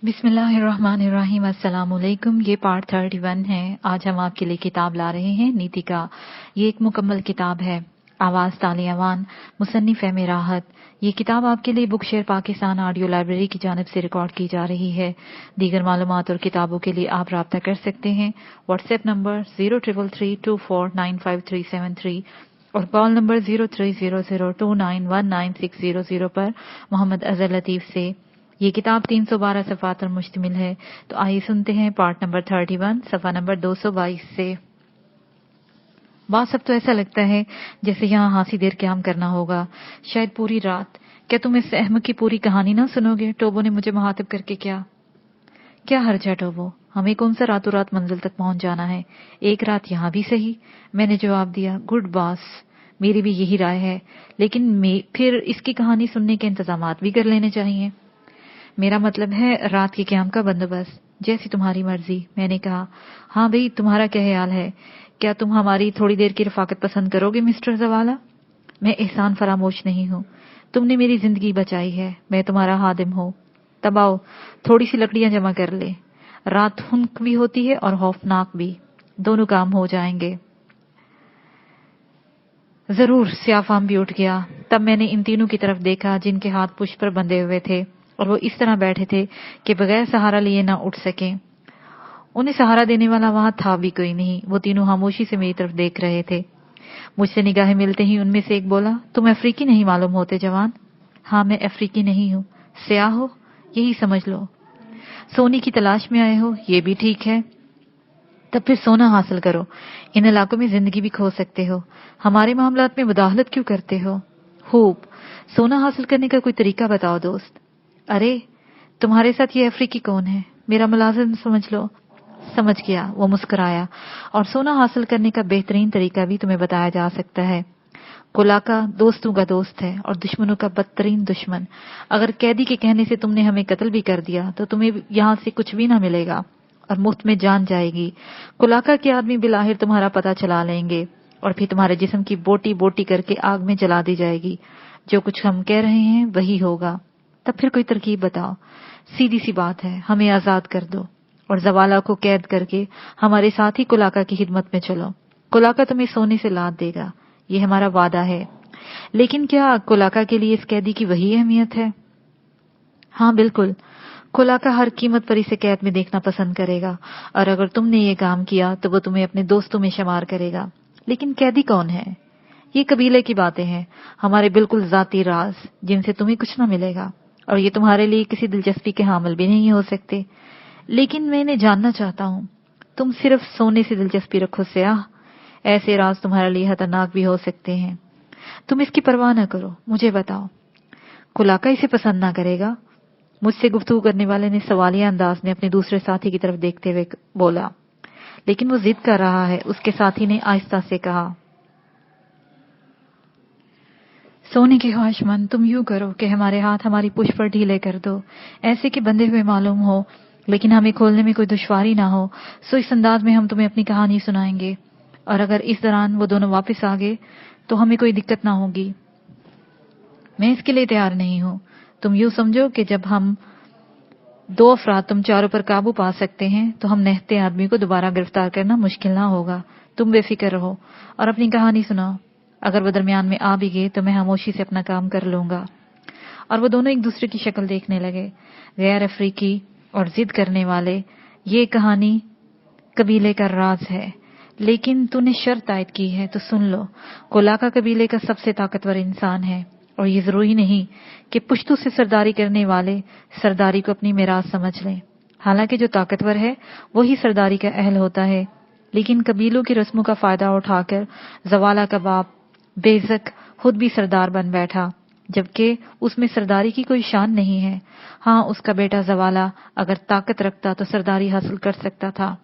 बिस्मिल्लाहिर्रहमानिर्रहीम। अस्सलाम वालेकुम। ये पार्ट 31 है। आज हम आपके लिए किताब ला रहे हैं नीति का। ये एक मुकम्मल किताब है। आवाज तालियावान, मुसन्निफ है मेराहत। ये किताब आपके लिए book share Pakistan audio library की जानिब से रिकॉर्ड की जा रही है। दीगर मालूमात और किताबों के लिए आप राब्ता कर सकते हैं व्हाट्सएप नंबर 0333249537 और कॉल नंबर 0300291960 पर मोहम्मद अजहर लतीफ से। ये किताब 312 सफ़ात पर मुश्तमिल है। तो आइए सुनते हैं पार्ट नंबर 31 सफ़ा नंबर 222 से। बात सब तो ऐसा लगता है जैसे यहाँ हांसी देर क्याम करना होगा, शायद पूरी रात। क्या तुम इस अहमक की पूरी कहानी ना सुनोगे? टोबो ने मुझे मुखातिब करके क्या हर्ज है टोबो, हमें कौन सा रातों रात मंजिल तक पहुंच जाना है, एक रात यहाँ भी सही। मैंने जवाब दिया, गुड बॉस, मेरी भी यही राय है, लेकिन फिर इसकी कहानी सुनने के इंतजामात भी कर लेने चाहिए। मेरा मतलब है रात के क्याम का बंदोबस्त। जैसी तुम्हारी मर्जी, मैंने कहा। हाँ भाई, तुम्हारा क्या ख्याल है? क्या तुम हमारी थोड़ी देर की रफाकत पसंद करोगे मिस्टर जवाला? मैं एहसान फरामोश नहीं हूँ। तुमने मेरी जिंदगी बचाई है, मैं तुम्हारा हादिम हूँ। तब आओ, थोड़ी सी लकड़ियां जमा कर ले। रात हुनक भी होती है और खौफनाक भी, दोनों काम हो जाएंगे। जरूर। स्याफाम भी उठ गया। तब मैंने इन तीनों की तरफ देखा जिनके हाथ पुष्प पर बंधे हुए थे और वो इस तरह बैठे थे कि बगैर सहारा लिए ना उठ सके। उन्हें सहारा देने वाला वहां था भी कोई नहीं। वो तीनों खामोशी से मेरी तरफ देख रहे थे। मुझसे निगाहें मिलते ही उनमें से एक बोला, तुम अफ्रीकी नहीं मालूम होते जवान? हाँ, मैं अफ्रीकी नहीं हूँ। स्याह हो, यही समझ लो। सोने की तलाश में आए हो, ये भी ठीक है। तब फिर सोना हासिल करो। इन इलाकों में जिंदगी भी खो सकते हो। हमारे मामलात में मुदाखलत क्यों करते हो? खूब। सोना हासिल करने का कोई तरीका बताओ दोस्त। अरे, तुम्हारे साथ ये अफ्रीकी कौन है? मेरा मुलाजिम समझ लो। समझ गया। वो मुस्कुराया। और सोना हासिल करने का बेहतरीन तरीका भी तुम्हें बताया जा सकता है। कुलाका दोस्तों का दोस्त है और दुश्मनों का बदतरीन दुश्मन। अगर कैदी के कहने से तुमने हमें कत्ल भी कर दिया तो तुम्हें यहां से कुछ भी ना मिलेगा और मुफ्त में जान जाएगी। कुलाका के आदमी बिलाहिर तुम्हारा पता चला लेंगे और फिर तुम्हारे जिस्म की बोटी बोटी करके आग में जला दी जाएगी। जो कुछ हम कह रहे हैं वही होगा। तब फिर कोई तरकीब बताओ। सीधी सी बात है, हमें आजाद कर दो और जवाला को कैद करके हमारे साथ ही कुलाका की खिदमत में चलो। कुलाका तुम्हें सोने से लाद देगा, ये हमारा वादा है। लेकिन क्या कुलाका के लिए इस कैदी की वही अहमियत है? हाँ बिल्कुल। कुलाका हर कीमत पर इसे कैद में देखना पसंद करेगा और अगर तुमने ये काम किया तो वो तुम्हें अपने दोस्तों में शुमार करेगा। लेकिन कैदी कौन है? ये कबीले की बातें हैं, हमारे बिल्कुल जाती राज, जिनसे तुम्हें कुछ ना मिलेगा और ये तुम्हारे लिए किसी दिलचस्पी के हामिल भी नहीं हो सकते। लेकिन मैं इन्हें जानना चाहता हूँ। तुम सिर्फ सोने से दिलचस्पी रखो स्याह। ऐसे राज तुम्हारे लिए खतरनाक भी हो सकते हैं। तुम इसकी परवाह न करो, मुझे बताओ। कुलाका इसे पसंद ना करेगा। मुझसे गुफ्तगू करने वाले ने सवालिया अंदाज में अपने दूसरे साथी की तरफ देखते हुए बोला। लेकिन वो जिद कर रहा है, उसके साथी ने आहिस्ता से कहा। सोने के ख्वाहिशमंद, तुम यूं करो कि हमारे हाथ हमारी पुष्प पर ढीले कर दो, ऐसे कि बंधे हुए मालूम हो, लेकिन हमें खोलने में कोई दुश्वारी ना हो। सो इस अंदाज में हम तुम्हें अपनी कहानी सुनाएंगे और अगर इस दौरान वो दोनों वापस आ गए तो हमें कोई दिक्कत ना होगी। मैं इसके लिए तैयार नहीं हूं। तुम यूं समझो कि जब हम दो अफराद तुम चारों पर काबू पा सकते हैं तो हम नहते आदमी को दोबारा गिरफ्तार करना मुश्किल ना होगा। तुम बेफिक्र रहो और अपनी कहानी सुनाओ। अगर वो दरमियान में आ भी गए तो मैं खामोशी से अपना काम कर लूंगा। और वो दोनों एक दूसरे की शक्ल देखने लगे, गैर अफ्रीकी और जिद करने वाले। ये कहानी कबीले का राज है, लेकिन तूने शर्त आयद की है तो सुन लो। कुलाका कबीले का सबसे ताकतवर इंसान है और ये जरूरी नहीं कि पुश्तों से सरदारी करने वाले सरदारी को अपनी मिराज समझ लें। हालांकि जो ताकतवर है वही सरदारी का अहल होता है। लेकिन कबीलों की रस्मों का फायदा उठाकर जवाला का बाप बेज़क खुद भी सरदार बन बैठा, जबकि उसमें सरदारी की कोई शान नहीं है। हाँ, उसका बेटा जवाला अगर ताकत रखता तो सरदारी हासिल कर सकता था,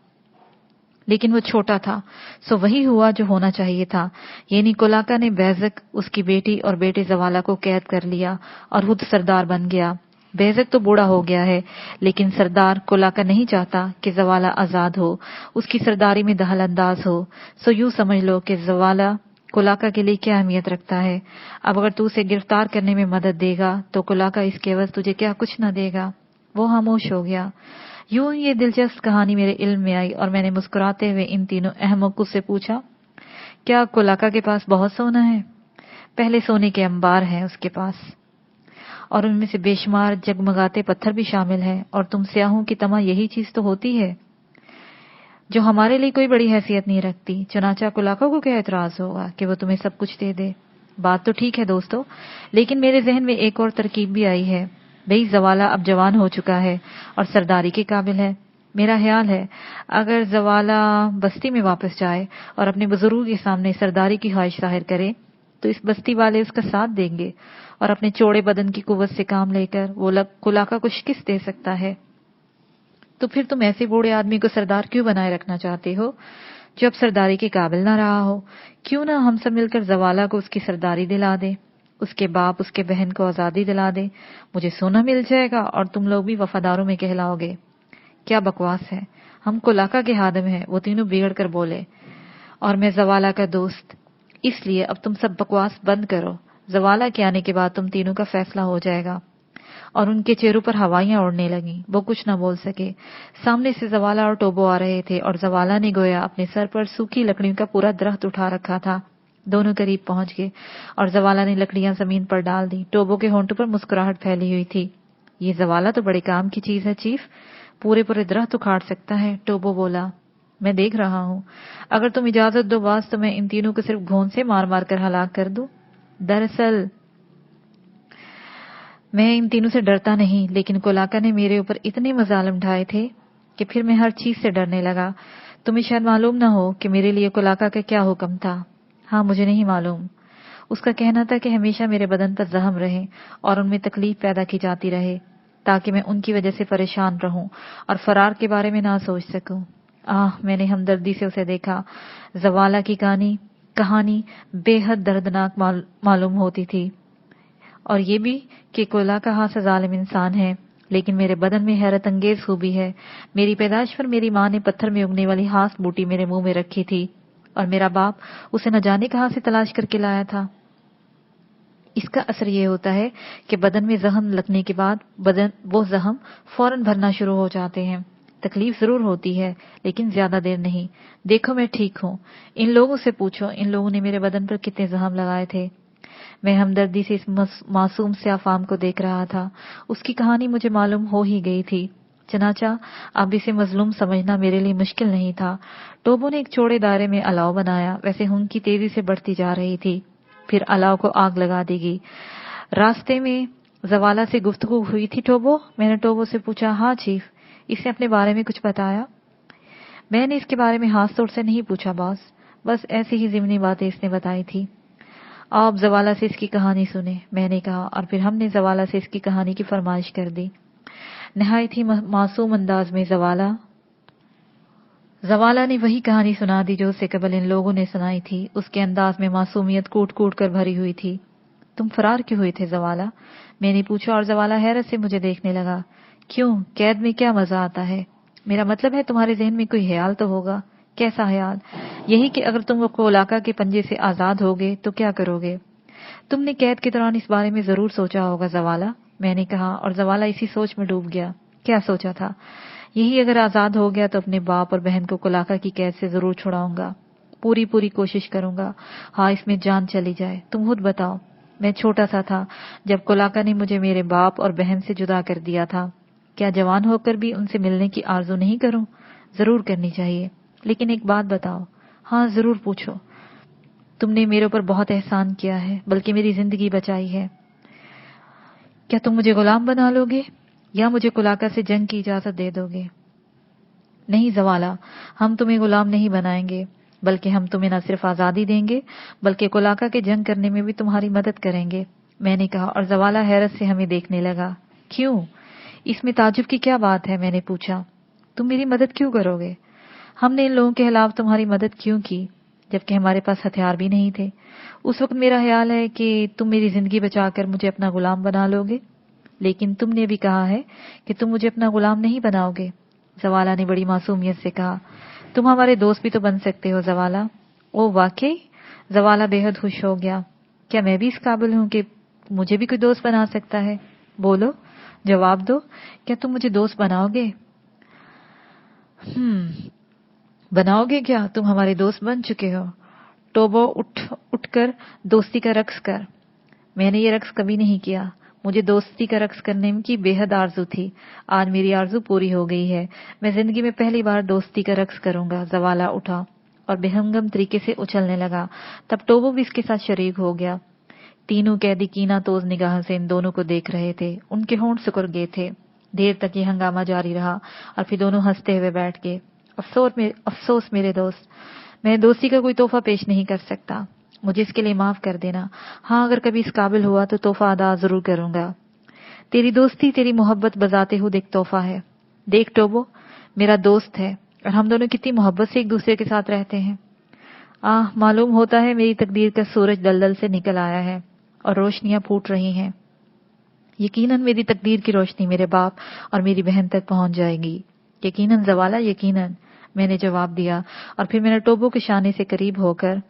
लेकिन वो छोटा था। सो वही हुआ जो होना चाहिए था, यानी कुलाका ने बेज़क, उसकी बेटी और बेटे जवाला को कैद कर लिया और खुद सरदार बन गया। बेज़क तो बूढ़ा हो गया है, लेकिन सरदार कुलाका नहीं चाहता कि जवाला आजाद हो, उसकी सरदारी में दखल अंदाज हो। सो यूं समझ लो कि जवाला कुलाका के लिए क्या अहमियत रखता है। अब अगर तू उसे गिरफ्तार करने में मदद देगा तो कुलाका इसके एवज तुझे क्या कुछ न देगा। وہ خاموش ہو گیا۔ یوں یہ دلچسپ کہانی میرے علم میں آئی اور میں نے مسکراتے ہوئے ان تینوں احمقوں سے پوچھا، کیا کولاکا کے پاس بہت سونا ہے؟ پہلے سونے کے انبار ہیں اس کے پاس، اور ان میں سے بے شمار جگمگاتے پتھر بھی شامل ہیں، اور تم سیاحوں کی طمع یہی چیز تو ہوتی ہے جو ہمارے لیے کوئی بڑی حیثیت نہیں رکھتی۔ چنانچہ کولاکا کو کیا اعتراض ہوگا کہ وہ تمہیں سب کچھ دے دے؟ بات تو ٹھیک ہے دوستو، لیکن میرے ذہن میں ایک اور ترکیب بھی آئی ہے۔ بھئی زوالہ اب جوان ہو چکا ہے اور سرداری کے قابل ہے۔ میرا خیال ہے اگر زوالہ بستی میں واپس جائے اور اپنے بزرگوں کے سامنے سرداری کی خواہش ظاہر کرے تو اس بستی والے اس کا ساتھ دیں گے، اور اپنے چوڑے بدن کی قوت سے کام لے کر وہ کولاکا کو شکست دے سکتا ہے۔ تو پھر تم ایسے بوڑھے آدمی کو سردار کیوں بنائے رکھنا چاہتے ہو جو اب سرداری کے قابل نہ رہا ہو؟ کیوں نہ ہم سب مل کر زوالہ کو اس کی سرداری دلا دیں، اس کے باپ اس کے بہن کو آزادی دلا دے، مجھے سونا مل جائے گا اور تم لوگ بھی وفاداروں میں کہلاؤ گے۔ کیا بکواس ہے، ہم کولاکا کے خادم ہیں، وہ تینوں بگڑ کر بولے، اور میں زوالہ کا دوست، اس لیے اب تم سب بکواس بند کرو۔ زوالہ کے آنے کے بعد تم تینوں کا فیصلہ ہو جائے گا۔ اور ان کے چہروں پر ہوائیاں اڑنے لگیں، وہ کچھ نہ بول سکے۔ سامنے سے زوالہ اور ٹوبو آ رہے تھے اور زوالہ نے گویا اپنے سر پر سوکھی لکڑیوں کا پورا درخت اٹھا رکھا تھا۔ دونوں قریب پہنچ گئے اور زوالہ نے لکڑیاں زمین پر ڈال دی۔ ٹوبو کے ہونٹوں پر مسکراہٹ پھیلی ہوئی تھی۔ یہ زوالہ تو بڑے کام کی چیز ہے چیف، پورے درخت اکھاڑ سکتا ہے۔ ٹوبو بولا، میں دیکھ رہا ہوں، اگر تم اجازت دو باز تو میں ان تینوں کو صرف گھون سے مار مار کر ہلاک کر دوں۔ دراصل میں ان تینوں سے ڈرتا نہیں، لیکن کولاکا نے میرے اوپر اتنے مظالم ڈھائے تھے کہ پھر میں ہر چیز سے ڈرنے لگا۔ تمہیں شاید معلوم نہ ہو کہ میرے لیے کولاکا کا کیا حکم تھا۔ ہاں، مجھے نہیں معلوم۔ اس کا کہنا تھا کہ ہمیشہ میرے بدن پر زخم رہے اور ان میں تکلیف پیدا کی جاتی رہے تاکہ میں ان کی وجہ سے پریشان رہوں اور فرار کے بارے میں نہ سوچ سکوں۔ میں نے ہمدردی سے اسے دیکھا۔ زوالہ کی کہانی بے حد دردناک معلوم ہوتی تھی، اور یہ بھی کہ کولاکا ہاں سے ظالم انسان ہے، لیکن میرے بدن میں حیرت انگیز خوبی ہے۔ میری پیدائش پر میری ماں نے پتھر میں اگنے والی ہاس بوٹی میرے منہ میں رکھی تھی، اور میرا باپ اسے نہ جانے کہاں سے تلاش کر کے لایا تھا۔ اس کا اثر یہ ہوتا ہے کہ بدن میں زخم لگنے کے بعد وہ زخم فوراً بھرنا شروع ہو جاتے ہیں۔ تکلیف ضرور ہوتی ہے لیکن زیادہ دیر نہیں۔ دیکھو میں ٹھیک ہوں، ان لوگوں سے پوچھو ان لوگوں نے میرے بدن پر کتنے زخم لگائے تھے۔ میں ہمدردی سے اس معصوم سیاہ فام کو دیکھ رہا تھا۔ اس کی کہانی مجھے معلوم ہو ہی گئی تھی، چنانچہ اب اسے مظلوم سمجھنا میرے لیے مشکل نہیں تھا۔ ٹوبو نے ایک چوڑے دائرے میں الاؤ بنایا، ویسے ہنگ کی تیزی سے بڑھتی جا رہی تھی۔ پھر الاؤ کو آگ لگا دی گئی۔ راستے میں زوالہ سے گفتگو ہوئی تھی ٹوبو؟ میں نے ٹوبو سے پوچھا۔ ہاں چیف، اس نے اپنے بارے میں کچھ بتایا؟ میں نے اس کے بارے میں خاص طور سے نہیں پوچھا باس، بس ایسی ہی ضمنی باتیں اس نے بتائی تھی۔ آپ زوالہ سے اس کی کہانی سنیں، میں نے کہا، اور پھر ہم نے زوالہ سے اس کی کہانی کی فرمائش کر دی۔ نہایت ہی معصوم انداز میں زوالہ نے وہی کہانی سنا دی جو اس سے قبل ان لوگوں نے سنائی تھی۔ اس کے انداز میں معصومیت کوٹ کوٹ کر بھری ہوئی تھی۔ تم فرار کیوں ہوئے تھے زوالہ؟ میں نے پوچھا، اور زوالہ حیرت سے مجھے دیکھنے لگا۔ کیوں؟ قید میں کیا مزہ آتا ہے؟ میرا مطلب ہے تمہارے ذہن میں کوئی خیال تو ہوگا۔ کیسا خیال؟ یہی کہ اگر تم کولاکا کے پنجے سے آزاد ہوگے تو کیا کرو گے؟ تم نے قید کے دوران اس بارے میں ضرور سوچا ہوگا زوالہ، میں نے کہا، اور زوالہ اسی سوچ میں ڈوب گیا۔ کیا سوچا تھا؟ یہی اگر آزاد ہو گیا تو اپنے باپ اور بہن کو کولاکا کی قید سے ضرور چھڑاؤں گا، پوری کوشش کروں گا، ہاں اس میں جان چلی جائے۔ تم خود بتاؤ، میں چھوٹا سا تھا جب کولاکا نے مجھے میرے باپ اور بہن سے جدا کر دیا تھا، کیا جوان ہو کر بھی ان سے ملنے کی آرزو نہیں کروں؟ ضرور کرنی چاہیے، لیکن ایک بات بتاؤ۔ ہاں ضرور پوچھو۔ تم نے میرے اوپر بہت احسان کیا ہے، بلکہ میری زندگی بچائی ہے، کیا تم مجھے غلام بنا لو گے یا مجھے کولاکا سے جنگ کی اجازت دے دو گے؟ نہیں زوالہ، ہم تمہیں غلام نہیں بنائیں گے، بلکہ ہم تمہیں نہ صرف آزادی دیں گے بلکہ کولاکا کے جنگ کرنے میں بھی تمہاری مدد کریں گے، میں نے کہا، اور زوالہ حیرت سے ہمیں دیکھنے لگا۔ کیوں؟ اس میں تعجب کی کیا بات ہے؟ میں نے پوچھا۔ تم میری مدد کیوں کرو گے؟ ہم نے ان لوگوں کے خلاف تمہاری مدد کیوں کی جبکہ ہمارے پاس ہتھیار بھی نہیں تھے؟ اس وقت میرا خیال ہے کہ تم میری زندگی بچا کر مجھے اپنا غلام بنا لو گے، لیکن تم نے بھی کہا ہے کہ تم مجھے اپنا غلام نہیں بناؤ گے۔ زوالہ نے بڑی معصومیت سے کہا۔ تم ہمارے دوست بھی تو بن سکتے ہو زوالہ۔ او واقعی؟ زوالہ بے حد خوش ہو گیا۔ کیا میں بھی اس قابل ہوں کہ مجھے بھی کوئی دوست بنا سکتا ہے؟ بولو۔ जवाब दो, क्या तुम मुझे दोस्त बनाओगे? बनाओगे क्या? तुम हमारे दोस्त बन चुके हो। टोबो उठकर दोस्ती का रक्स कर। मैंने ये रक्स कभी नहीं किया। मुझे दोस्ती का रक्स करने की बेहद आरजू थी। आज मेरी आरजू पूरी हो गई है। मैं जिंदगी में पहली बार दोस्ती का रक्स करूंगा। जवाला उठा और बेहंगम तरीके से उछलने लगा। तब टोबो भी इसके साथ शरीक हो गया। तीनों कैदी कीना तोज निगाह से इन दोनों को देख रहे थे। उनके होंठ सिकुड़ गए थे। देर तक ये हंगामा जारी रहा और फिर दोनों हंसते हुए बैठ गए। अफसोस मेरे दोस्त, मैं दोस्ती का कोई तोहफा पेश नहीं कर सकता। मुझे इसके लिए माफ कर देना। हाँ, अगर कभी इस काबिल हुआ तो तोहफा अदा जरूर करूंगा। तेरी दोस्ती, तेरी मोहब्बत बजाते हुए एक तोहफा है। देख टोबो, मेरा दोस्त है और हम दोनों कितनी मोहब्बत से एक दूसरे के साथ रहते हैं। मालूम होता है मेरी तकदीर का सूरज दलदल से निकल आया है और रोशनियां फूट रही हैं। यकीनन मेरी तकदीर की रोशनी मेरे बाप और मेरी बहन तक पहुंच जाएगी। यकीनन जवाला, यकीनन, मैंने जवाब दिया और फिर मैंने टोबो के शाने से करीब होकर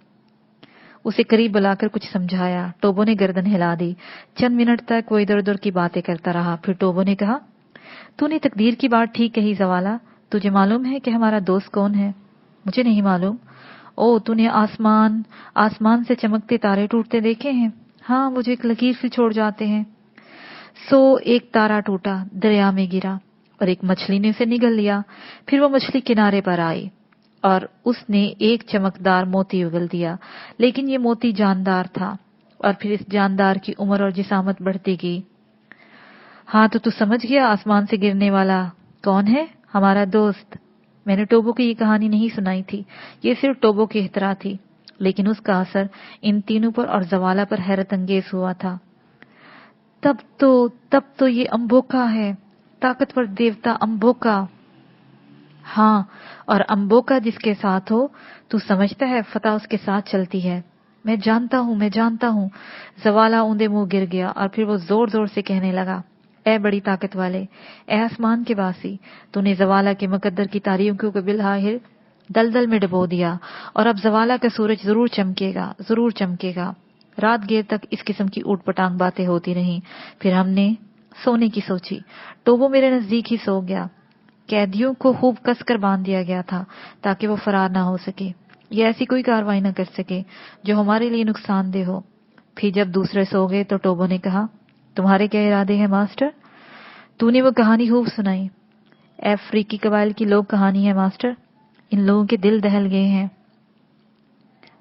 उसे करीब बुलाकर कुछ समझाया। टोबो ने गर्दन हिला दी। चंद मिनट तक वो इधर उधर की बातें करता रहा। फिर टोबो ने कहा, तूने तकदीर की बात ठीक कही जवाला। तुझे मालूम है कि हमारा दोस्त कौन है? मुझे नहीं मालूम। ओ, तूने आसमान से चमकते तारे टूटते देखे हैं? हाँ, मुझे एक लकीर से छोड़ जाते हैं। सो एक तारा टूटा, दरिया में गिरा और एक मछली ने उसे निगल लिया। फिर वो मछली किनारे पर आई और उसने एक चमकदार मोती उगल दिया, लेकिन ये मोती जानदार था और फिर इस जानदार की उम्र और जिसामत बढ़ती गई। हाँ, तो तू समझ गया आसमान से गिरने वाला कौन है? हमारा दोस्त। मैंने टोबो की ये कहानी नहीं सुनाई थी। ये सिर्फ टोबो की इख्तरा थी, लेकिन उसका असर इन तीनों पर और जवाला पर हैरत अंगेज हुआ था। तब तो ये अम्बोका है, ताकतवर देवता अम्बोका। हाँ, और अम्बोका जिसके साथ हो, तू समझता है फतह उसके साथ चलती है। मैं जानता हूँ। जवाला ऊंधे मुंह गिर गया और फिर वो जोर जोर से कहने लगा, ए बड़ी ताकत वाले, ए आसमान के वासी, तूने जवाला के मुकद्दर की तारीखों को बिलहाहिर दलदल में डुबो दिया और अब जवाला का सूरज जरूर चमकेगा। रात गैर तक इस किस्म की ऊट पटांग बातें होती रहीं। फिर हमने सोने की सोची। टोबो मेरे नजदीक ही सो गया। कैदियों को खूब कसकर बांध दिया गया था ताकि वो फरार ना हो सके या ऐसी कोई कार्रवाई न कर सके जो हमारे लिए नुकसानदेह हो। फिर जब दूसरे सो गए तो टोबो ने कहा, तुम्हारे क्या इरादे हैं मास्टर? तूने वो कहानी खूब सुनाई। अफ्रीकी कबाइल की लोक कहानी है मास्टर। इन लोगों के दिल दहल गए हैं।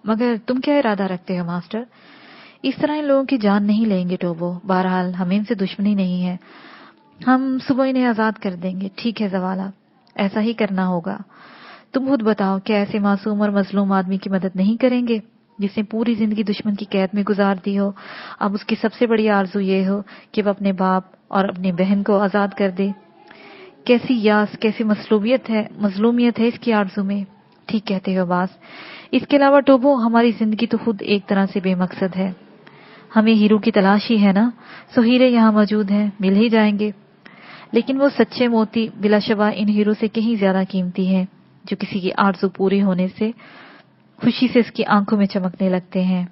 मगर तुम क्या इरादा रखते हो मास्टर? इस तरह इन लोगों की जान नहीं लेंगे टोबो। बहरहाल हमें इनसे दुश्मनी नहीं है। हम सुबह इन्हें आजाद कर देंगे। ठीक है जवाला, ऐसा ही करना होगा। तुम खुद बताओ, क्या ऐसे मासूम और मजलूम आदमी की मदद नहीं करेंगे जिसने पूरी जिंदगी दुश्मन की कैद में गुजार दी हो? अब उसकी सबसे बड़ी आरजू ये हो कि वह अपने बाप और अपनी बहन को आजाद कर दे। कैसी मजलूमियत है इसकी आरजू में। ठीक कहते हो बास। इसके अलावा टोबो, हमारी जिंदगी तो खुद एक तरह से बेमकसद है। हमें हीरो की तलाश ही है ना, सो हीरे यहाँ मौजूद हैं, मिल ही जाएंगे। लेकिन वो सच्चे मोती बिलाशबा इन हीरो से कहीं ज्यादा कीमती हैं, जो किसी की आरज़ू पूरी होने से खुशी से इसकी आंखों में चमकने लगते हैं।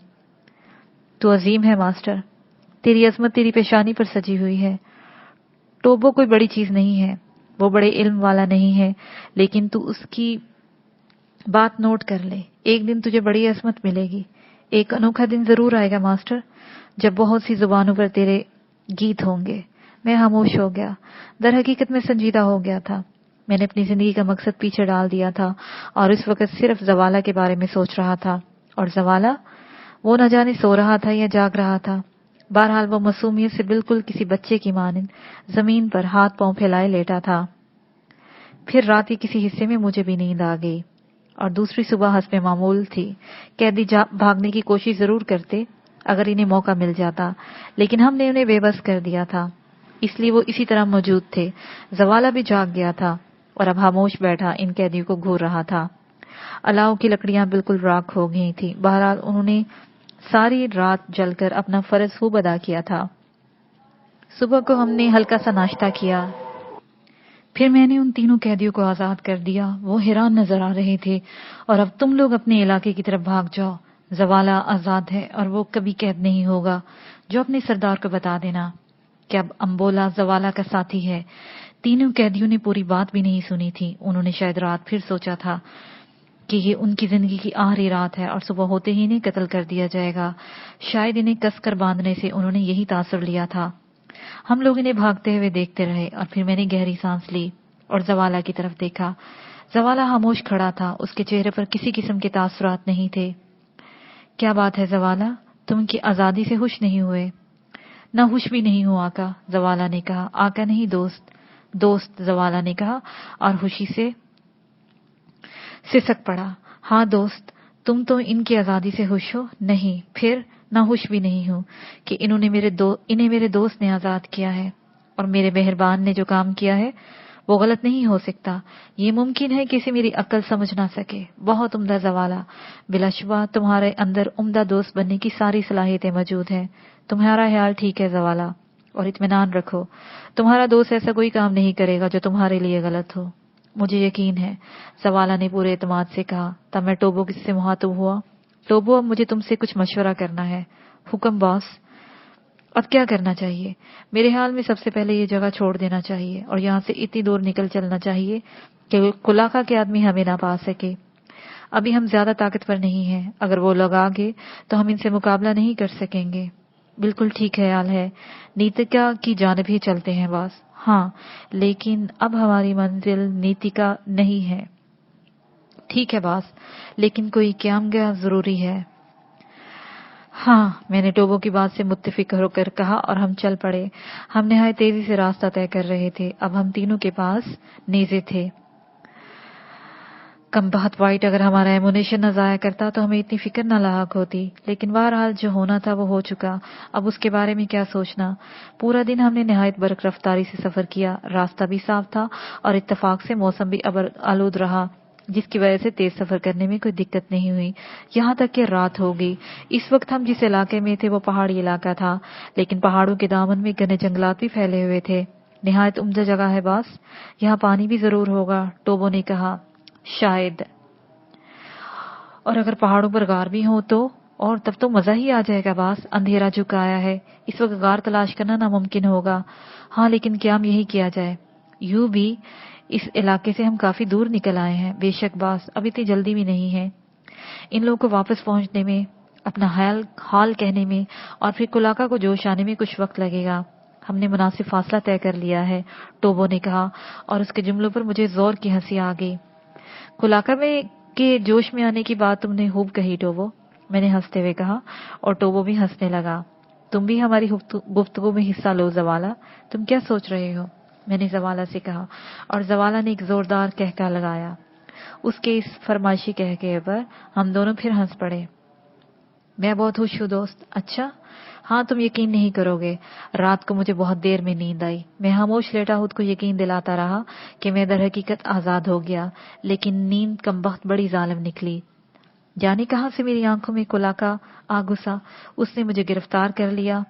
तू अजीम है मास्टर, तेरी अजमत तेरी पेशानी पर सजी हुई है। टोबो कोई बड़ी चीज नहीं है, वो बड़े इल्म वाला नहीं है, लेकिन तू उसकी बात नोट कर ले। एक दिन तुझे बड़ी अजमत मिलेगी। एक अनोखा दिन जरूर आएगा मास्टर, जब बहुत सी जुबानों पर तेरे गीत होंगे। मैं खामोश हो गया। दर हकीकत में संजीदा हो गया था। मैंने अपनी जिंदगी का मकसद पीछे डाल दिया था और इस वक्त सिर्फ जवाला के बारे में सोच रहा था। और जवाला, वो न जाने सो रहा था या जाग रहा था। बहरहाल वो मासूमियत से बिल्कुल किसी बच्चे की मानिंद जमीन पर हाथ पांव फैलाए लेटा था। फिर रात के किसी हिस्से में मुझे भी नींद आ गई और दूसरी सुबह हस्बे मामूल थी। कैदी भागने की कोशिश जरूर करते अगर इन्हें मौका मिल जाता, लेकिन हमने उन्हें बेबस कर दिया था, इसलिए वो इसी तरह मौजूद थे। जवाला भी जाग गया था और अब खामोश बैठा इन कैदियों को घूर रहा था। अलाव की लकड़ियां बिल्कुल राख हो गई थी। बहरहाल उन्होंने सारी रात जलकर अपना फर्ज खूब अदा किया था। सुबह को हमने हल्का सा नाश्ता किया। फिर मैंने उन तीनों कैदियों को आजाद कर दिया। वो हैरान नजर आ रहे थे। और अब तुम लोग अपने इलाके की तरफ भाग जाओ। जवाला आजाद है और वो कभी कैद नहीं होगा, जो अपने सरदार को बता देना। कि अब अम्बोला जवाला का साथी है। तीनों कैदियों ने पूरी बात भी नहीं सुनी थी। उन्होंने शायद रात फिर सोचा था कि ये उनकी जिंदगी की आखिरी रात है और सुबह होते ही इन्हें कत्ल कर दिया जाएगा। शायद इन्हें कसकर बांधने से उन्होंने यही तासुर लिया था। हम लोग इन्हें भागते हुए देखते रहे और फिर मैंने गहरी सांस ली और जवाला की तरफ देखा। जवाला खामोश खड़ा था, उसके चेहरे पर किसी किस्म के तासुरात नहीं थे। क्या बात है जवाला, तुम की आजादी से खुश नहीं हुए? ना खुश भी नहीं हूं आका, जवाला ने कहा। आका नहीं दोस्त, दोस्त, जवाला ने कहा और खुशी से सिसक पड़ा। हाँ दोस्त, तुम तो इनकी आजादी से खुश हो? नहीं, फिर ना खुश भी नहीं हूं कि इन्हें मेरे दोस्त ने आजाद किया है और मेरे मेहरबान ने जो काम किया है वो गलत नहीं हो सकता। ये मुमकिन है कि इसे मेरी अक्ल समझ ना सके। बहुत उम्दा जवाला, बिलाशुबा तुम्हारे अंदर उम्दा दोस्त बनने की सारी सलाहियतें मौजूद हैं। तुम्हारा ख्याल ठीक है जवाला, और इत्मीनान रखो, तुम्हारा दोस्त ऐसा कोई काम नहीं करेगा जो तुम्हारे लिए गलत हो। मुझे यकीन है, जवाला ने पूरे एतमाद से कहा। तब मैं टोबो से मुखातिब हुआ। टोबो, अब मुझे तुमसे कुछ मशवरा करना है। हुक्म बॉस। अब क्या करना चाहिए? मेरे ख्याल में सबसे पहले ये जगह छोड़ देना चाहिए और यहाँ से इतनी दूर निकल चलना चाहिए कि कुलाखा के आदमी हमें ना पा सके। अभी हम ज्यादा ताकतवर नहीं हैं, अगर वो लोग आ गए तो हम इनसे मुकाबला नहीं कर सकेंगे। बिल्कुल ठीक ख्याल है, नीतिका की जानिब ही चलते हैं बॉस। हाँ, लेकिन अब हमारी मंजिल नीतिका नहीं है। ठीक है बॉस, लेकिन कोई क़यामगाह जरूरी है। हाँ, मैंने टोबो की बात से मुत्तफिक होकर कहा और हम चल पड़े। हम निहायत तेजी से रास्ता तय कर रहे थे। अब हम तीनों के पास नेज़े थे। कमबख्त वाइट अगर हमारा एमुनेशन न जाया करता तो हमें इतनी फिक्र न लाहक होती, लेकिन बहरहाल जो होना था वो हो चुका। अब उसके बारे में क्या सोचना। पूरा दिन हमने निहायत बरक रफ्तारी से सफर किया। रास्ता भी साफ था और इत्तफाक से मौसम भी अबर आलूद रहा, जिसकी वजह से तेज सफर करने में कोई दिक्कत नहीं हुई। यहाँ तक कि रात हो गई। इस वक्त हम जिस इलाके में थे वो पहाड़ी इलाका था, लेकिन पहाड़ों के दामन में घने जंगलात भी फैले हुए थे। निहायत उम्दा जगह है बॉस। यहाँ पानी भी जरूर होगा, टोबो ने कहा। शायद, और अगर पहाड़ों पर गार भी हो तो, और तब तो मजा ही आ जाएगा बॉस। अंधेरा झुका आया है, इस वक्त गार तलाश करना नामुमकिन होगा। हाँ, लेकिन क्या हम यही किया जाए? यूं भी इस इलाके से हम काफी दूर निकल आए हैं। बेशक बॉस, अब इतनी जल्दी भी नहीं है। इन लोगों को वापस पहुंचने में, अपना हाल कहने में और फिर कुलाका को जोश आने में कुछ वक्त लगेगा। हमने मुनासिब फासला तय कर लिया है, टोबो ने कहा, और उसके जुमलों पर मुझे जोर की हंसी आ गई। कुलाका में के जोश में आने की बात तुमने खूब कही टोबो, मैंने हंसते हुए कहा, और टोबो भी हंसने लगा। तुम भी हमारी गुफ्तगू में हिस्सा लो जवाला। तुम क्या सोच रहे हो? मैंने जवाला से कहा, और जवाला ने एक जोरदार कहका लगाया। उसके इस फरमाइशी कहके पर हम दोनों फिर हंस पड़े। मैं बहुत खुश हूँ दोस्त। अच्छा? हाँ, तुम यकीन नहीं करोगे, रात को मुझे बहुत देर में नींद आई। मैं खामोश लेटा खुद को यकीन दिलाता रहा कि मैं दर हकीकत आजाद हो गया, लेकिन नींद कमबख्त बड़ी जालिम निकली। जाने कहां से मेरी आंखों में कुलाका आ घुसा। उसने मुझे गिरफ्तार कर लिया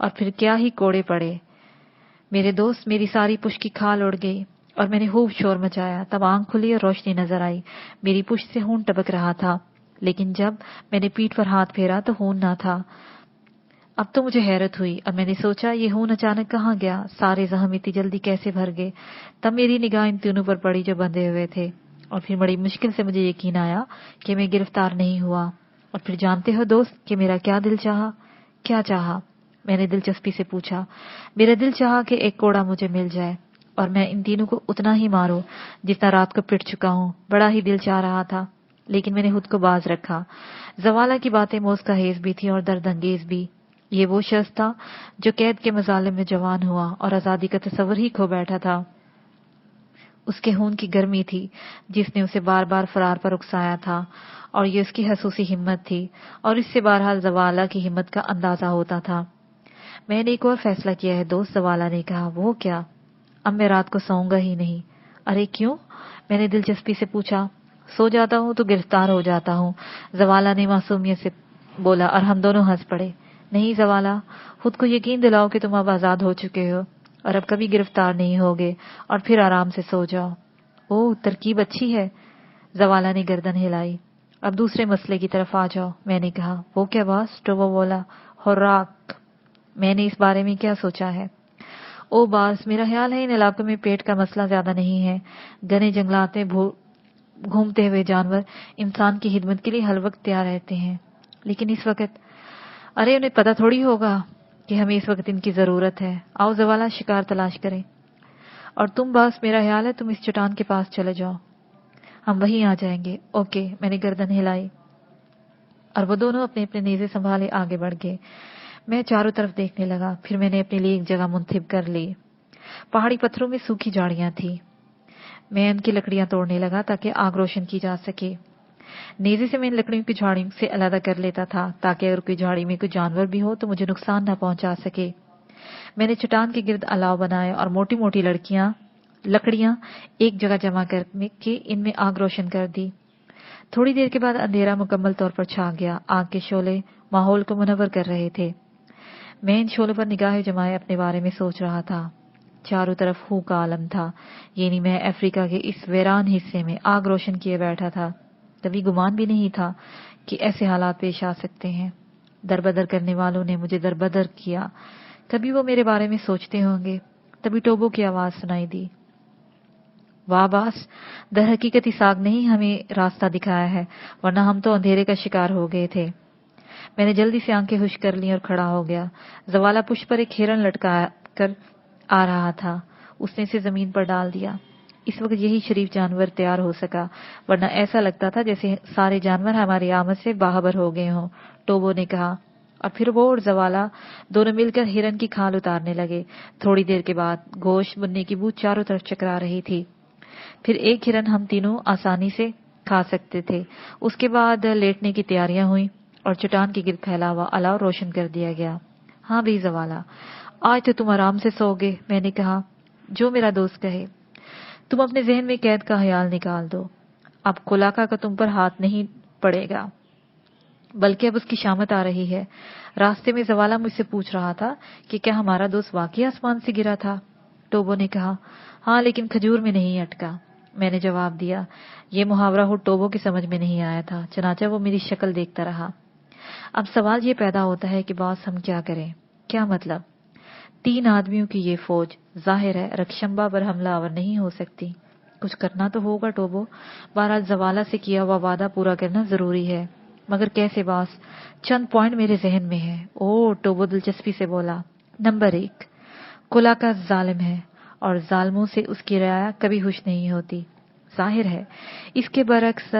और फिर क्या ही कोड़े पड़े मेरे दोस्त। मेरी सारी पुश्त की खाल उड़ गई और मैंने खूब शोर मचाया। तब आंख खुली और रोशनी नजर आई। मेरी पुश्त से खून टपक रहा था, लेकिन जब मैंने पीठ पर हाथ फेरा तो खून ना था। अब तो मुझे हैरत हुई और मैंने सोचा ये खून अचानक कहाँ गया, सारे जख्म इतनी जल्दी कैसे भर गए। तब मेरी निगाह इन तीनों पर पड़ी जो बंधे हुए थे, और फिर बड़ी मुश्किल से मुझे यकीन आया कि मैं गिरफ्तार नहीं हुआ। और फिर जानते हो दोस्त कि मेरा क्या दिल चाहा? क्या चाहा? मैंने दिलचस्पी से पूछा। मेरा दिल चाहा कि एक कोड़ा मुझे मिल जाए और मैं इन तीनों को उतना ही मारूं जितना रात को पिट चुका हूं। बड़ा ही दिल चाह रहा था, लेकिन मैंने खुद को बाज रखा। जवाला की बातें मोज़काहेज भी थी और दर्दंगेज भी। ये वो शख्स था जो कैद के मजालिम में जवान हुआ और आजादी का तस्वर ही खो बैठा था। उसके खून की गर्मी थी जिसने उसे बार बार फरार पर उकसाया था, और ये उसकी हसूसी हिम्मत थी, और इससे बहरहाल जवाला की हिम्मत का अंदाजा होता था। मैंने एक और फैसला किया है दोस्त, जवाला ने कहा। वो क्या? अब मैं रात को सोऊंगा ही नहीं। अरे क्यों? मैंने दिलचस्पी से पूछा। सो जाता हूँ तो गिरफ्तार हो जाता हूँ, जवाला ने मासूमियत से बोला, और हम दोनों हंस पड़े। नहीं जवाला, खुद को यकीन दिलाओ कि तुम अब आजाद हो चुके हो और अब कभी गिरफ्तार नहीं होगे, और फिर आराम से सो जाओ। ओह, तरकीब अच्छी है। जवाला ने गर्दन हिलाई। अब दूसरे मसले की तरफ आ जाओ, मैंने कहा। वो क्या बॉस? टोबो बोला। हुर्राक। मैंने इस बारे में क्या सोचा है? ओ बास, मेरा ख्याल है इन इलाकों में पेट का मसला ज्यादा नहीं है। घने जंगलात में घूमते हुए जानवर इंसान की खिदमत के लिए हर वक्त तैयार रहते हैं, लेकिन इस वक्त, अरे उन्हें पता थोड़ी होगा कि हमें इस वक्त इनकी जरूरत है। आओ जवाला, शिकार तलाश करें। और तुम बास, मेरा ख्याल है तुम इस चट्टान के पास चले जाओ, हम वहीं आ जाएंगे। ओके, मैंने गर्दन हिलाई और वो दोनों अपने अपने नेज़े संभाले आगे बढ़ गए। मैं चारों तरफ देखने लगा, फिर मैंने अपने लिए एक जगह मुंतखब कर ली। पहाड़ी पत्थरों में सूखी झाड़ियां थी। मैं उनकी लकड़ियां तोड़ने लगा ताकि आग रोशन की जा सके। नेज़े से मैं इन लकड़ियों की झाड़ियों से अलग कर लेता था ताकि अगर कोई झाड़ी में कोई जानवर भी हो तो मुझे नुकसान न पहुंचा सके। मैंने चट्टान के गिर्द अलाव बनाए और मोटी मोटी लकड़ियां एक जगह जमा करके इनमें आग रोशन कर दी। थोड़ी देर के बाद अंधेरा मुकम्मल तौर पर छा गया। आग के शोले माहौल को मुनव्वर कर रहे थे। मैं इन शोलों पर निगाहें जमाए अपने बारे में सोच रहा था। चारों तरफ हू का आलम था, यानी मैं अफ्रीका के इस वीरान हिस्से में आग रोशन किए बैठा था। कभी गुमान भी नहीं था कि ऐसे हालात पेश आ सकते हैं। दरबदर करने वालों ने मुझे दरबदर किया। कभी वो मेरे बारे में सोचते होंगे। तभी टोबो की आवाज सुनाई दी। वाह बास, दर हकीकत इस आग ने ही हमें रास्ता दिखाया है, वरना हम तो अंधेरे का शिकार हो गए थे। मैंने जल्दी से आंखें खुश कर ली और खड़ा हो गया। जवाला पुष्प पर एक हिरन लटका कर आ रहा था। उसने इसे जमीन पर डाल दिया। इस वक्त यही शरीफ जानवर तैयार हो सका, वरना ऐसा लगता था जैसे सारे जानवर हमारी आमद से बाहबर हो गए हों, टोबो ने कहा। और फिर वो और जवाला दोनों मिलकर हिरन की खाल उतारने लगे। थोड़ी देर के बाद गोश्त बुनने की बू चारों तरफ चकरा रही थी। फिर एक हिरन हम तीनों आसानी से खा सकते थे। उसके बाद लेटने की तैयारियां हुई और चट्टान के गिर्द फैला हुआ अलाव रोशन कर दिया गया। हाँ भी जवाला, आज तो तुम आराम से सोओगे, मैंने कहा। जो मेरा दोस्त कहे। तुम अपने जहन में कैद का ख्याल निकाल दो। अब कुलाका का तुम पर हाथ नहीं पड़ेगा, बल्कि अब उसकी शामत आ रही है। रास्ते में जवाला मुझसे पूछ रहा था कि क्या हमारा दोस्त वाकई आसमान से गिरा था। टोबो ने कहा, हाँ, लेकिन खजूर में नहीं अटका, मैंने जवाब दिया। ये मुहावरा हो टोबो की समझ में नहीं आया था, चनाचा वो मेरी शक्ल देखता रहा। अब सवाल ये पैदा होता है कि बॉस, हम क्या करें? क्या मतलब? 3 आदमियों की ये फौज, जाहिर है रक्षंबा पर हमलावर नहीं हो सकती। कुछ करना तो होगा टोबो। बहरहाल जवाला से किया हुआ वादा पूरा करना जरूरी है, मगर कैसे बॉस? चंद पॉइंट मेरे जहन में है। ओ, टोबो दिलचस्पी से बोला। नंबर 1, कुलाका जालिम है और जालिमों से उसकी रियाया कभी खुश नहीं होती। जाहिर है इसके बरक्स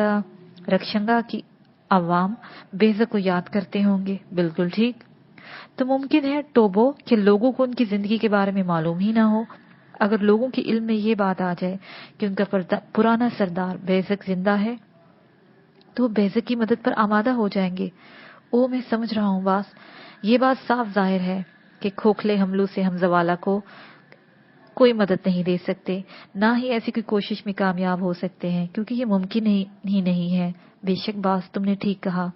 रक्षंगा की अवाम बेज़क को याद करते होंगे। बिल्कुल ठीक। तो मुमकिन है टोबो कि लोगों को उनकी जिंदगी के बारे में मालूम ही ना हो। अगर लोगों के इल्म में ये बात आ जाए कि उनका पुराना सरदार बेज़क जिंदा है, तो वो बेज़क की मदद पर आमादा हो जाएंगे। ओ, मैं समझ रहा हूँ बॉस। ये बात साफ जाहिर है कि खोखले हमलों से हम जवाला को कोई मदद नहीं दे सकते, ना ही ऐसी कोई कोशिश में कामयाब हो सकते हैं, क्योंकि ये मुमकिन ही नहीं है। बेशक बॉस, तुमने ठीक कहा।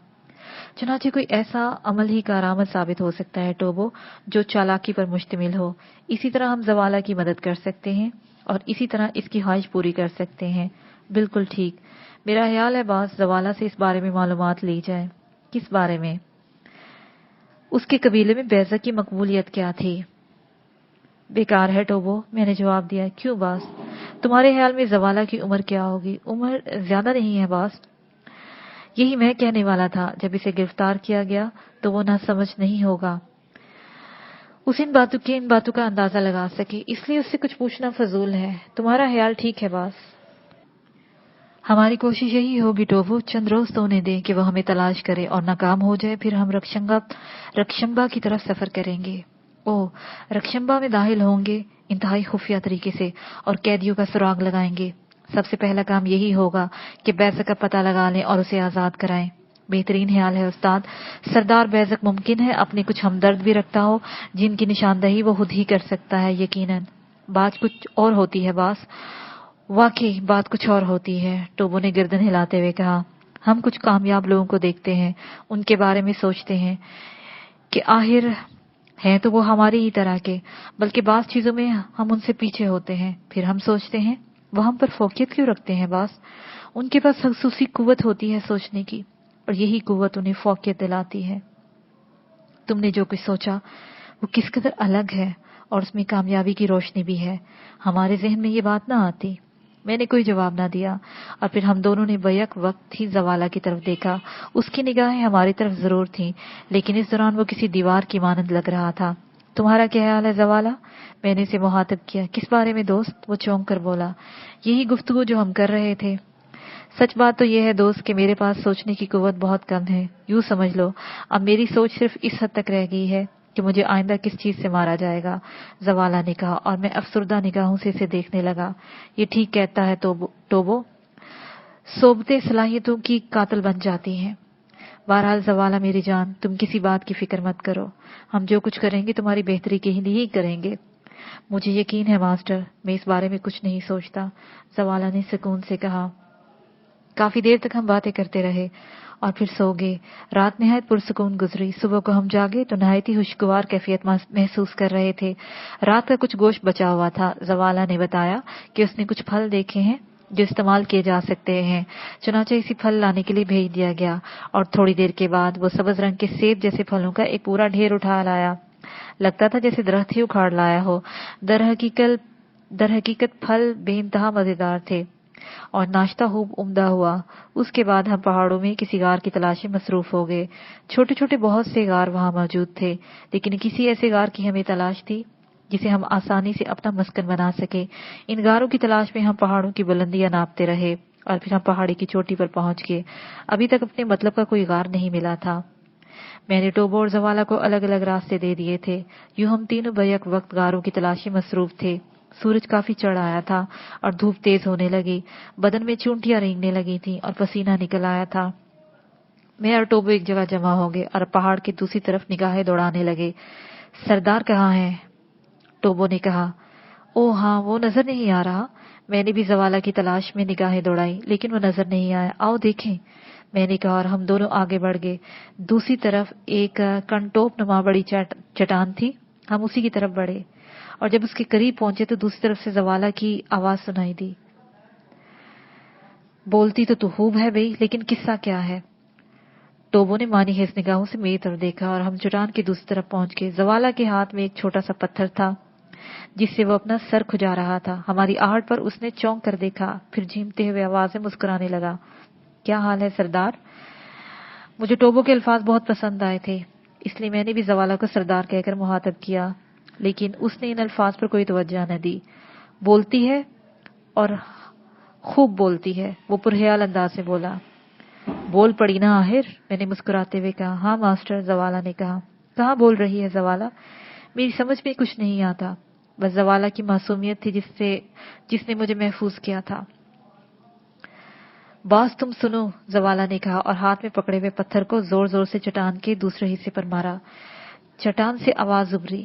चनाचे कोई ऐसा अमल ही कारआमद साबित हो सकता है टोबो, जो चालाकी पर मुश्तमिल हो। इसी तरह हम जवाला की मदद कर सकते हैं और इसी तरह इसकी ख्वाहिश पूरी कर सकते हैं। बिल्कुल ठीक। मेरा ख्याल है बॉस, जवाला से इस बारे में मालूमात ली जाए। किस बारे में? उसके कबीले में बैज़ा की मकबूलियत क्या थी? बेकार है टोबो, मैंने जवाब दिया। क्यों बॉस? तुम्हारे ख्याल में जवाला की उम्र क्या होगी? उम्र ज्यादा नहीं है बॉस। यही मैं कहने वाला था। जब इसे गिरफ्तार किया गया तो वो ना समझ नहीं होगा, उसे इन बातों का अंदाजा लगा सके, इसलिए उससे कुछ पूछना फजूल है। तुम्हारा ख्याल ठीक है बॉस। हमारी कोशिश यही होगी टोबो, चंद रोज तो उन्हें दें कि वो हमें तलाश करे, और नाकाम हो जाए फिर हम रक्षंबा की तरफ सफर करेंगे। ओ, रक्षंबा में दाखिल होंगे इंतहाई खुफिया तरीके से और कैदियों का सुराग लगाएंगे। सबसे पहला काम यही होगा कि बैज़क का पता लगा लें और उसे आजाद कराएं। बेहतरीन ख्याल है उस्ताद। सरदार बैज़क मुमकिन है अपने कुछ हमदर्द भी रखता हो, जिनकी निशानदही वो खुद ही कर सकता है। यकीनन बात कुछ और होती है बॉस। वाकई बात कुछ और होती है, टोबो ने गर्दन हिलाते हुए कहा। हम कुछ कामयाब लोगों को देखते हैं, उनके बारे में सोचते हैं कि आखिर हैं तो वो हमारी ही तरह के, बल्कि बास चीजों में हम उनसे पीछे होते हैं। फिर हम सोचते हैं वो हम पर फोकियत क्यों रखते हैं बॉस? उनके पास खसूसी कुव्वत होती है सोचने की, और यही कुव्वत उन्हें फोकियत दिलाती है। तुमने जो कुछ सोचा वो किस कदर अलग है اور اس میں کامیابی کی روشنی بھی ہے. ہمارے ذہن میں یہ بات نہ آتی. میں نے کوئی جواب نہ دیا اور پھر ہم دونوں نے بیک وقت ہی زوالہ کی طرف دیکھا. اس کی نگاہیں ہماری طرف ضرور تھیں لیکن اس دوران وہ کسی دیوار کی مانند لگ رہا تھا. تمہارا کیا خیال ہے زوالہ؟ میں نے اسے مخاطب کیا. کس بارے میں دوست؟ وہ چونک کر بولا. یہی گفتگو جو ہم کر رہے تھے. سچ بات تو یہ ہے دوست کہ میرے پاس سوچنے کی قوت بہت کم ہے. یوں سمجھ لو اب میری سوچ صرف اس حد تک رہ گئی ہے کہ مجھے آئندہ کس چیز سے مارا جائے گا. زوالہ نے کہا اور میں افسردہ نگاہوں سے اسے دیکھنے لگا. یہ ٹھیک کہتا ہے ٹوبو. صحبتیں صلاحیتوں کی قاتل بن جاتی ہیں. بہرحال زوالہ میری جان تم کسی بات کی فکر مت کرو. ہم جو کچھ کریں گے تمہاری بہتری کے لیے ہی کریں گے. مجھے یقین ہے ماسٹر میں اس بارے میں کچھ نہیں سوچتا. زوالہ نے سکون سے کہا. کافی دیر تک ہم باتیں کرتے رہے اور پھر سو گئے. رات نہایت پرسکون گزری. صبح کو ہم جاگے تو نہایت ہی خوشگوار کیفیت محسوس کر رہے تھے. رات کا کچھ گوشت بچا ہوا تھا. زوالہ نے بتایا کہ اس نے کچھ پھل دیکھے ہیں جو استعمال کیے جا سکتے ہیں. چنانچہ اسی پھل لانے کے لیے بھیج دیا گیا اور تھوڑی دیر کے بعد وہ سبز رنگ کے سیب جیسے پھلوں کا ایک پورا ڈھیر اٹھا لایا. لگتا تھا جیسے درخت ہی اکھاڑ لایا ہو. در حقیقت پھل بے انتہا مزیدار تھے اور ناشتہ خوب عمدہ ہوا. اس کے بعد ہم پہاڑوں میں کسی غار کی تلاش میں مصروف ہو گئے. چھوٹے چھوٹے بہت سے غار وہاں موجود تھے لیکن کسی ایسے غار کی ہمیں تلاش تھی جسے ہم آسانی سے اپنا مسکن بنا سکے. ان غاروں کی تلاش میں ہم پہاڑوں کی بلندیاں ناپتے رہے اور پھر ہم پہاڑی کی چوٹی پر پہنچ گئے. ابھی تک اپنے مطلب کا کوئی غار نہیں ملا تھا. میں نے ٹوبو اور زوالہ کو الگ الگ راستے دے دیے تھے. یوں ہم تینوں بیک وقت غاروں کی تلاشی مصروف تھے. سورج کافی چڑھ آیا تھا اور دھوپ تیز ہونے لگی. بدن میں چونٹیاں رینگنے لگی تھیں اور پسینہ نکل آیا تھا. میں اور ٹوبو ایک جگہ جمع ہو گئے اور پہاڑ کی دوسری طرف نگاہیں دوڑانے لگے. سردار کہاں ہے؟ ٹوبو نے کہا. او ہاں وہ نظر نہیں آ رہا. میں نے بھی زوالہ کی تلاش میں نگاہیں دوڑائی لیکن وہ نظر نہیں آیا. آؤ دیکھیں میں نے کہا اور ہم دونوں آگے بڑھ گئے. دوسری طرف ایک کنٹوپ نما بڑی چٹان تھی. ہم اسی کی طرف بڑھے اور جب اس کے قریب پہنچے تو دوسری طرف سے زوالہ کی آواز سنائی دی. بولتی تو خوب ہے بھئی لیکن قصہ کیا ہے؟ ٹوبو نے مانی خیز نگاہوں سے میری طرف دیکھا اور ہم چٹان کی دوسری طرف پہنچ گئے. زوالہ کے ہاتھ میں ایک چھوٹا سا پتھر تھا جس سے وہ اپنا سر کھجا رہا تھا. ہماری آہٹ پر اس نے چونک کر دیکھا پھر جھیمتے ہوئے آواز میں مسکرانے لگا. کیا حال ہے سردار؟ مجھے ٹوبو کے الفاظ بہت پسند آئے تھے اس لیے میں نے بھی زوالہ کو سردار کہہ کر مخاطب کیا لیکن اس نے ان الفاظ پر کوئی توجہ نہ دی. بولتی ہے اور خوب بولتی ہے. وہ پرخیال انداز سے بولا. بول پڑی نا آخر؟ میں نے مسکراتے ہوئے کہا. ہاں ماسٹر. زوالہ نے کہا. کہاں بول رہی ہے زوالہ؟ میری سمجھ میں کچھ نہیں آتا. بس زوالہ کی معصومیت تھی جس نے مجھے محفوظ کیا تھا. باس تم سنو زوالہ نے کہا اور ہاتھ میں پکڑے ہوئے پتھر کو زور زور سے چٹان کے دوسرے حصے پر مارا. چٹان سے آواز ابھری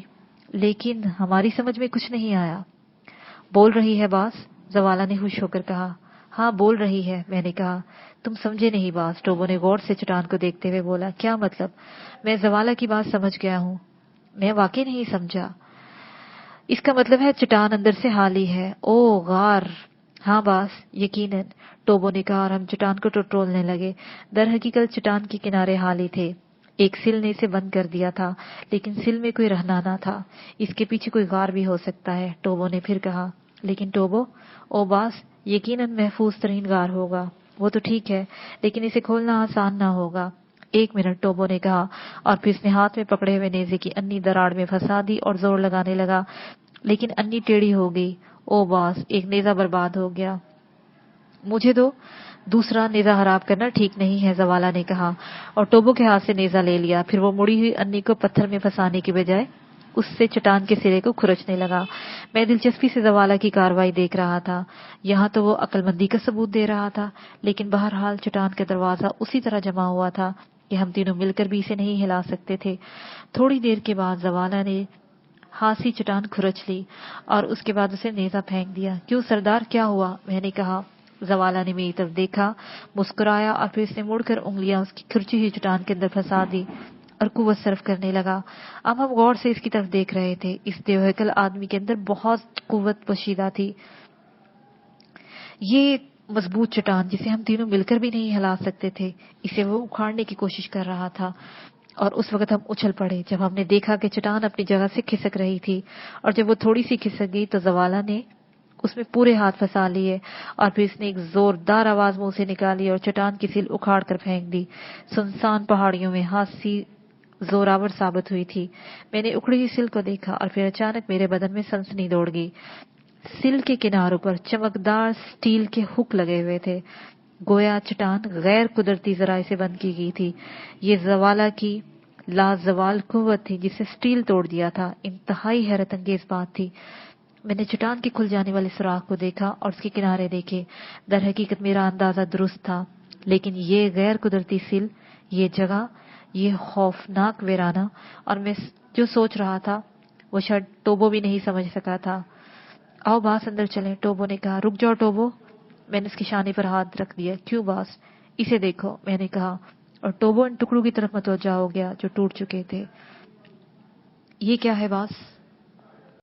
لیکن ہماری سمجھ میں کچھ نہیں آیا. بول رہی ہے باس؟ زوالہ نے خوش ہو کر کہا. ہاں بول رہی ہے. میں نے کہا. تم سمجھے نہیں باس. ٹوبو نے غور سے چٹان کو دیکھتے ہوئے بولا. کیا مطلب؟ میں زوالہ کی بات سمجھ گیا ہوں. میں واقعی نہیں سمجھا. اس کا مطلب ہے چٹان اندر سے خالی ہے. او غار. ہاں باس یقیناً. ٹوبو نے کہا اور ہم چٹان کو ٹٹولنے لگے. در حقیقت چٹان کے کنارے خالی تھے. ایک سل نے اسے بند کر دیا تھا لیکن سل میں کوئی رہنا نہ تھا. اس کے پیچھے کوئی غار بھی ہو سکتا ہے. ٹوبو نے پھر کہا. لیکن ٹوبو. او باس یقیناً محفوظ ترین غار ہوگا. وہ تو ٹھیک ہے لیکن اسے کھولنا آسان نہ ہوگا. ایک منٹ. ٹوبو نے کہا اور پھر اس نے ہاتھ میں پکڑے ہوئے نیزے کی انی دراڑ میں پھنسا دی اور زور لگانے لگا لیکن انی ٹیڑھی ہو گئی. او باس ایک نیزہ برباد ہو گیا. مجھے دو. دوسرا نیزہ خراب کرنا ٹھیک نہیں ہے. زوالہ نے کہا اور ٹوبو کے ہاتھ سے نیزہ لے لیا. پھر وہ مڑی ہوئی انی کو پتھر میں پھنسانے کے بجائے اس سے چٹان کے سرے کو کھرچنے لگا. میں دلچسپی سے زوالہ کی کارروائی دیکھ رہا تھا. یہاں تو وہ عقل مندی کا ثبوت دے رہا تھا لیکن بہرحال چٹان کا دروازہ اسی طرح جمع ہوا تھا کہ ہم تینوں مل کر بھی اسے نہیں ہلا سکتے تھے. تھوڑی دیر کے بعد زوالہ نے ہاتھ چٹان کھرچ لی اور اس کے بعد اسے نیزہ پھینک دیا. کیوں سردار کیا ہوا؟ میں نے کہا. زوالہ نے میری طرف دیکھا مسکرایا اور پھر اس نے مڑ کر انگلیاں اس کی کھرچی ہوئی چٹان کے اندر پھنسا دی اور قوت صرف کرنے لگا. اب ہم غور سے اس کی طرف دیکھ رہے تھے. اس دیوہیکل آدمی کے اندر بہت قوت پوشیدہ تھی. یہ مضبوط چٹان جسے ہم تینوں مل کر بھی نہیں ہلا سکتے تھے اسے وہ اکھاڑنے کی کوشش کر رہا تھا. اور اس وقت ہم اچھل پڑے جب ہم نے دیکھا کہ چٹان اپنی جگہ سے کھسک رہی تھی، اور جب وہ تھوڑی سی کھسک گئی تو زوالا نے اس میں پورے ہاتھ پھنسا لیے، اور پھر اس نے ایک زوردار آواز منہ سے نکالی اور چٹان کی سیل اکھاڑ کر پھینک دی۔ سنسان پہاڑیوں میں ہاتھ سی زوراور ثابت ہوئی تھی۔ میں نے اکھڑی ہوئی سل کو دیکھا اور پھر اچانک میرے بدن میں سنسنی دوڑ گئی۔ سل کے کناروں پر چمکدار سٹیل کے ہک لگے ہوئے تھے، گویا چٹان غیر قدرتی ذرائع سے بند کی گئی تھی۔ یہ زوالہ کی لازوال قوت تھی جسے سٹیل توڑ دیا تھا۔ انتہائی حیرت انگیز بات تھی۔ میں نے چٹان کے کھل جانے والے سوراخ کو دیکھا اور اس کے کنارے دیکھے۔ در حقیقت میرا اندازہ درست تھا، لیکن یہ غیر قدرتی سل، یہ جگہ، یہ خوفناک ویرانہ، اور میں جو سوچ رہا تھا وہ شاید ٹوبو بھی نہیں سمجھ سکا تھا۔ آؤ باس اندر چلیں، ٹوبو نے کہا۔ رک جاؤ ٹوبو، میں نے اس کی شانے پر ہاتھ رکھ دیا۔ کیوں باس؟ اسے دیکھو، میں نے کہا، اور ٹوبو ان ٹکڑوں کی طرف متوجہ ہو گیا جو ٹوٹ چکے تھے۔ یہ کیا ہے باس؟